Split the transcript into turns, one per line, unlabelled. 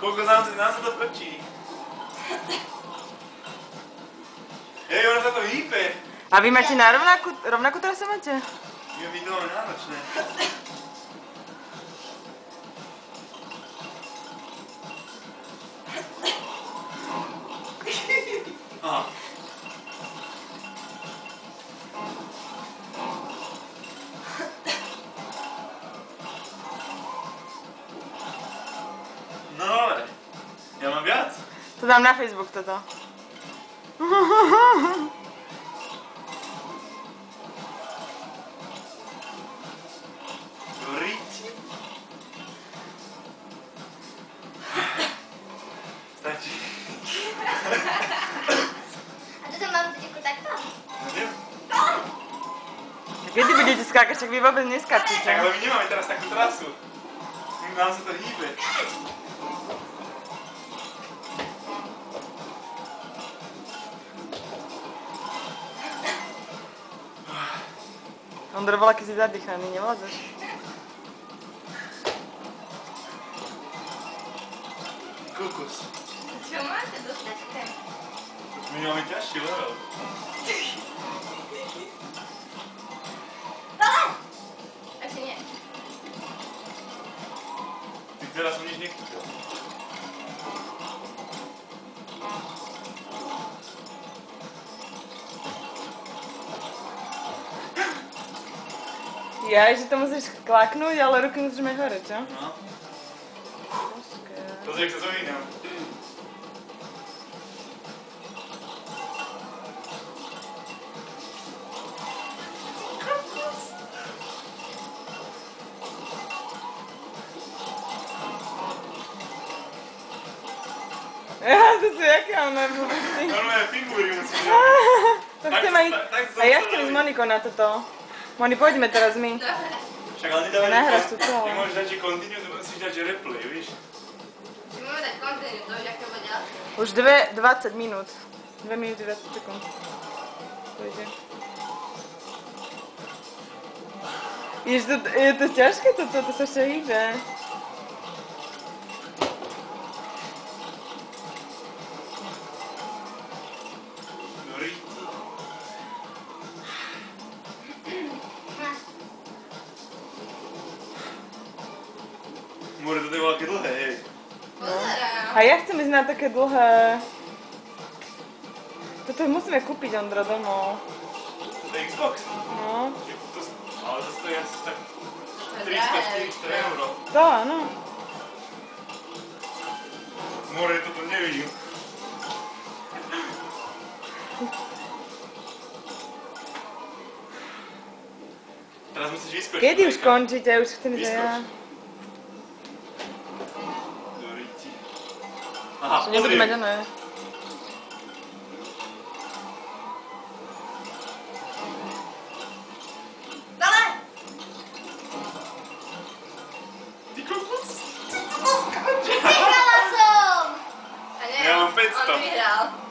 Koľko nám sa to točí. Hej, ono sa to hýpe.
A vy máte na rovnakú trasu máte?
My to máme náročné. Aha. No dobre. Ja mám viac.
To dám na Facebook toto.
Ríči. Stačí.
A toto mám teď ako takto?
Neviem.
Kedy budete skákať, však vy vôbec neskáčete.
Tak ale my nemáme teraz takú trasu. Nám sa to hýbe.
Ondro, bola, keď si zadýchaný, nevládzeš?
Kokos.
Čo máte dostačke?
My máme ťažší level.
Dole! Ešte nie.
Ty teraz som nič nekúpil.
Jaj, že to musíš klaknúť, ale ruky musíš mať hore, čo?
No.
Počkaj.
Pozri, jak sa zovínam.
To sú jaké ono blbosti.
Normálne figúry musíš
To chcem aj... A ja chcem s Monikou na toto. Moni, poďme teraz my.
Však ale nedávaj
Nahráš to celé.
nemôžeš dať, že continue, to musíš dať, že replay, víš?
Či môžeme dať continue, to už aké bude ďalšie.
Už 20 minút. 2 minúty 20 sekúnd. Pôjde. Je to ťažké toto, to sa ešte hýbe.
More, toto je veľké dlhé, hej.
Pozerám.
A ja chcem ísť na také dlhé... Toto musíme kúpiť, Ondro, domov.
To je Xbox?
No.
Ale to stojí asi tak 300-400 euro.
To áno.
More, toto nevidím. Teraz musíš vyskočiť.
Kedy už končíte? Už chcem ísť aj ja.
Aha,
Čo nebudú mať ono.
Dole!
Ty kokos!
Vyhrala som! A nie,
Ja mám 500.
on vyhral.